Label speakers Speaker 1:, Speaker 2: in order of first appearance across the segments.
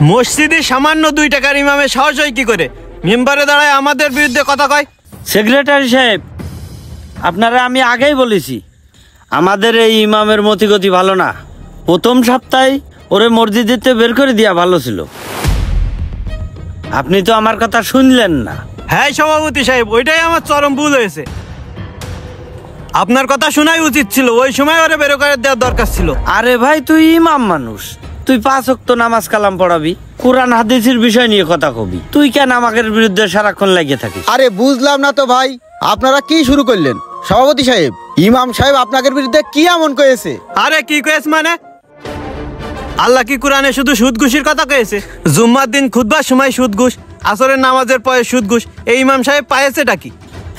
Speaker 1: মসজিদে সামান্য 2 টাকার ইমামের সাহস হয় কি করে মেম্বারে দাঁড়ায় আমাদের বিরুদ্ধে কথা কয়?
Speaker 2: সেক্রেটারি সাহেব, আপনারা আমি আগেই বলেছি আমাদের এই ইমামের মতিগতি ভালো না। প্রথম সপ্তাহে ওরে মসজিদেতে বের করে দেওয়া ভালো ছিল। আপনি তো আমার কথা শুনলেন না।
Speaker 1: হ্যাঁ সভাপতি সাহেব, ওইটাই আমার চরম ভুল হয়েছে। আপনার কথা শোনাই উচিত ছিল, ওই সময় ওরে বের করে দেওয়ার দরকার ছিল।
Speaker 2: আরে ভাই, তুই ইমাম মানুষ, তুই 5 ওয়াক্ত নামাজ কালাম পড়াবি, কোরআন হাদিসের বিষয় নিয়ে কথা কবি, তুই কেন আমাদের বিরুদ্ধে সারাক্ষণ লাগিয়ে থাকিস?
Speaker 3: আরে বুঝলাম না তো ভাই, আপনারা কি শুরু করলেন? সভাপতি সাহেব, ইমাম সাহেব আপনাদের বিরুদ্ধে কি এমন কয়েছে?
Speaker 1: আরে কি কয়েছে মানে? আল্লাহ কি কোরআনে শুধু সুদ ঘুষের কথা কয়েছে? জুম্মার দিন খুতবার সময় সুদ ঘুষ, আসরের নামাজের পরে সুদ ঘুষ, এই ইমাম সাহেব পাইছেটা কি?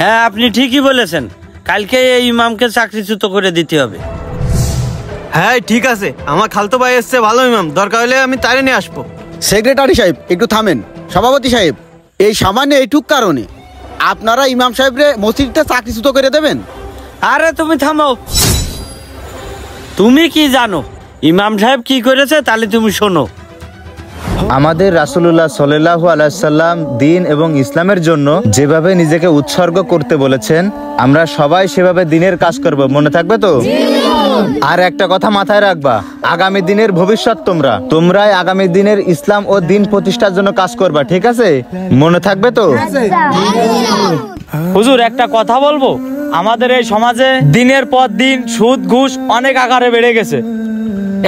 Speaker 2: হ্যাঁ, আপনি ঠিকই বলেছেন, কালকে এই ইমামকে চাকরিচ্যুত করে দিতে হবে।
Speaker 1: হ্যাঁ ঠিক আছে, আমার খালতো ভাই এসছে ভালো ইমাম, দরকার হলে আমি তারে নিয়ে আসবো।
Speaker 3: সেক্রেটারি সাহেব একটু থামেন। সভাপতি সাহেব, এই সামান্য এইটুক কারণে আপনারা ইমাম সাহেবরে মসজিদটা চাকরিচ্যুত করে দেবেন?
Speaker 2: আরে তুমি থামো, তুমি কি জানো ইমাম সাহেব কি করেছে? তাহলে তুমি শোনো।
Speaker 4: আমাদের রাসূলুল্লাহ সাল্লাল্লাহু আলাইহি সাল্লাম দ্বীন এবং ইসলামের জন্য যেভাবে নিজেকে উৎসর্গ করতে বলেছেন, আমরা সবাই সেভাবে দ্বীনের কাজ করব, মনে থাকবে তো? আর একটা কথা মাথায় রাখবা, আগামী দিনের ভবিষ্যৎ তোমরাই আগামী দিনের ইসলাম ও দ্বীন প্রতিষ্ঠার জন্য কাজ করবা, ঠিক আছে? মনে থাকবে তো?
Speaker 5: হুজুর, একটা কথা বলবো, আমাদের এই সমাজে দিনের পর দিন সুদ ঘুষ অনেক আকারে বেড়ে গেছে।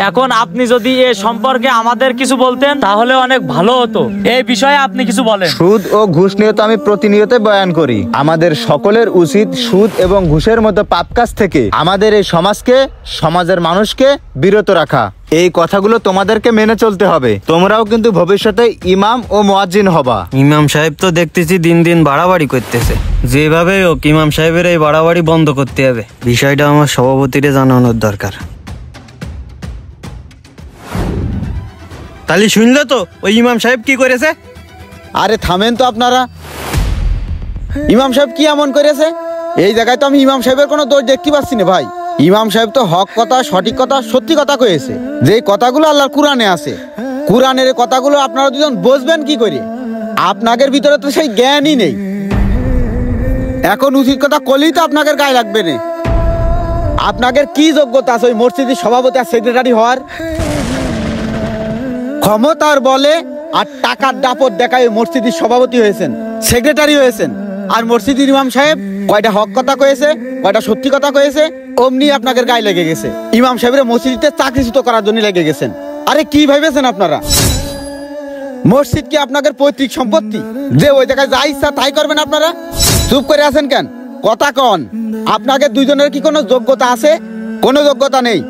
Speaker 5: এখন আপনি যদি এ সম্পর্কে আমাদের কিছু বলতেন তাহলে অনেক ভালো হতো। এই বিষয়ে আপনি কিছু বলেন।
Speaker 4: সুদ ও ঘুষ নিয়ে তো আমি প্রতিনিয়ত বয়ান করি। আমাদের সকলের উচিত সুদ এবং ঘুষের মতো পাপ কাজ থেকে আমাদের এই সমাজকে, সমাজের মানুষকে বিরত রাখা। এই কথাগুলো তোমাদেরকে মেনে চলতে হবে। তোমরাও কিন্তু ভবিষ্যতে ইমাম ও মুয়াজ্জিন হবা।
Speaker 1: ইমাম সাহেব তো দেখতেছি দিন দিন বাড়াবাড়ি করতেছে, যেভাবে হোক ইমাম সাহেবের এই বাড়াবাড়ি বন্ধ করতে হবে। বিষয়টা আমার সভাপতিরে জানানোর দরকার। তাহলে শুনলে তো ওই ইমাম সাহেব কি করেছে?
Speaker 3: আরে থামেন তো আপনারা। ইমাম সাহেব কি এমন করেছে? এই জায়গায় তো আমি ইমাম সাহেবের কোনো দোষ দেখতে পাচ্ছি না ভাই। ইমাম সাহেব তো হক কথা, সঠিক কথা, সত্যি কথা কয়েছে, যে কথাগুলো আল্লাহর কোরআনে আছে। কোরআনের কথাগুলো আপনারা দুজন বুঝবেন কি করে? আপনাদের ভিতরে তো সেই জ্ঞানই নেই। এখন উচিত কথা করলেই তো আপনাদের গায়ে লাগবে না। আপনাদের কি যোগ্যতা আছে ওই মসজিদের সভাপতি আর সেক্রেটারি হওয়ার? ক্ষমতার বলে আর টাকার দাপট দেখায় মসজিদের সভাপতি হয়েছেন, সেক্রেটারি হয়েছেন। আর মসজিদের ইমাম সাহেব কয়টা হক কথা কয়েছে, কয়টা সত্যি কথা কয়েছে, অমনি আপনাদের গায়ে লেগে গেছে। ইমাম সাহেবের মসজিদে চাকরিচ্যুত করার জন্য লেগে গেছেন। আরে কি ভেবেছেন আপনারা? মসজিদ কি আপনাদের পৈতৃক সম্পত্তি যে ওই জায়গায় যা ইচ্ছা তাই করবেন আপনারা? চুপ করে আছেন কেন? কথা কন। আপনাদের দুইজনের কি কোনো যোগ্যতা আছে? কোনো যোগ্যতা নেই।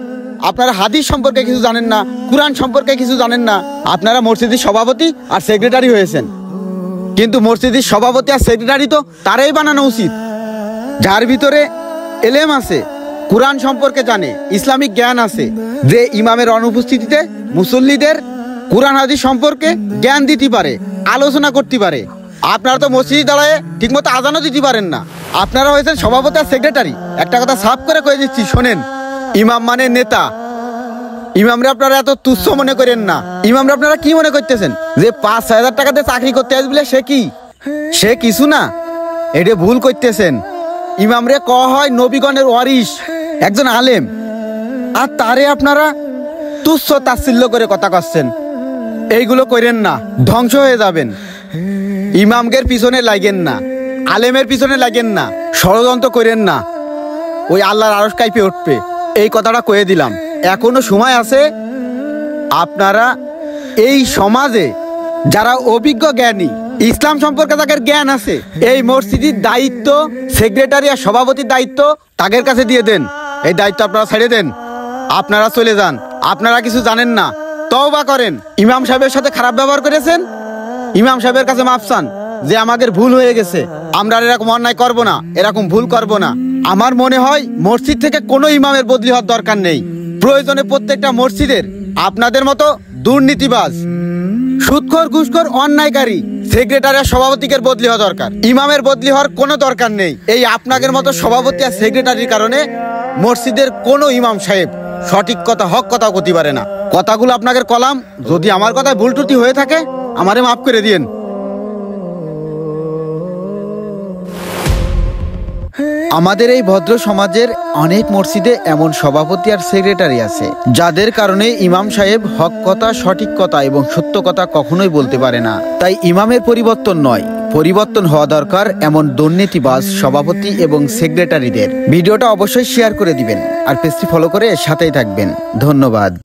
Speaker 3: আপনারা হাদিস সম্পর্কে কিছু জানেন না, কুরআন সম্পর্কে কিছু জানেন না। আপনারা মসজিদের সভাপতি আর সেক্রেটারি হয়েছেন, কিন্তু মসজিদের সভাপতি আর সেক্রেটারি তো তারাই বানানো উচিত যার ভিতরে এলেম আছে, কুরআন সম্পর্কে জানে, ইসলামিক জ্ঞান আছে, যে ইমামের অনুপস্থিতিতে মুসল্লিদের কুরআন হাদিস সম্পর্কে জ্ঞান দিতে পারে, আলোচনা করতে পারে। আপনারা তো মসজিদে দাঁড়ায় ঠিকমতো আজানও দিতে পারেন না। আপনারা হয়েছেন সভাপতি আর সেক্রেটারি। একটা কথা সাফ করে কয়ে দিচ্ছি, শোনেন, ইমাম মানে নেতা। ইমামরা আপনারা এত তুচ্ছ মনে করেন না। ইমামরা আপনারা কি মনে করতেছেন যে 5-6 হাজার টাকাতে চাকরি করতে আসবে সে কিছু না? এটা ভুল করতেছেন। ইমামরে কওয়া হয় নবীগণের ওয়ারিস, একজন আলেম, আর তারে আপনারা তুচ্ছ তাচ্ছিল্য করে কথা করছেন। এইগুলো করেন না, ধ্বংস হয়ে যাবেন। ইমামদের পিছনে লাগেন না, আলেমের পিছনে লাগেন না, ষড়যন্ত্র করেন না, ওই আল্লাহর আরশ কাঁপে উঠবে। এই কথাটা কয়ে দিলাম। এখনো সময় আছে। আপনারা এই সমাজে যারা অভিজ্ঞ জ্ঞানী, ইসলাম সম্পর্কে তাদের জ্ঞান আছে, এই মসজিদের দায়িত্ব, সেক্রেটারি আর সভাপতির দায়িত্ব তাদের কাছে দিয়ে দেন। এই দায়িত্ব আপনারা ছেড়ে দেন, আপনারা চলে যান। আপনারা কিছু জানেন না, তওবা করেন। ইমাম সাহেবের সাথে খারাপ ব্যবহার করেছেন, ইমাম সাহেবের কাছে মাফ চান যে আমাদের ভুল হয়ে গেছে, আমরা এরকম অন্যায় করব না, এরকম ভুল করব না। আমার মনে হয় মসজিদ থেকে কোনো ইমামের বদলি হওয়ার দরকার নেই। প্রয়োজনে প্রত্যেকটা মসজিদের আপনাদের মতো দুর্নীতিবাজ, সুদখোর, ঘুষখোর, অন্যায়কারী সেক্রেটারি আর সভাপতির বদলি হওয়া দরকার। ইমামের বদলি হওয়ার কোনো দরকার নেই। এই আপনাদের মতো সভাপতি আর সেক্রেটারির কারণে মসজিদের কোনো ইমাম সাহেব সঠিক কথা, হক কথা করতে পারে না। কথাগুলো আপনাদের কলাম, যদি আমার কথায় ভুল ত্রুটি হয়ে থাকে আমারে মাফ করে দিয়েন। আমাদের এই ভদ্র সমাজের অনেক মসজিদে এমন সভাপতি আর সেক্রেটারি আছে যাদের কারণে ইমাম সাহেব হক কথা, সঠিক কথা এবং সত্য কথা কখনোই বলতে পারে না। তাই ইমামের পরিবর্তন নয়, পরিবর্তন হওয়া দরকার এমন দুর্নীতিবাজ সভাপতি এবং সেক্রেটারিদের। ভিডিওটা অবশ্যই শেয়ার করে দিবেন আর পেজটি ফলো করে সাথেই থাকবেন। ধন্যবাদ।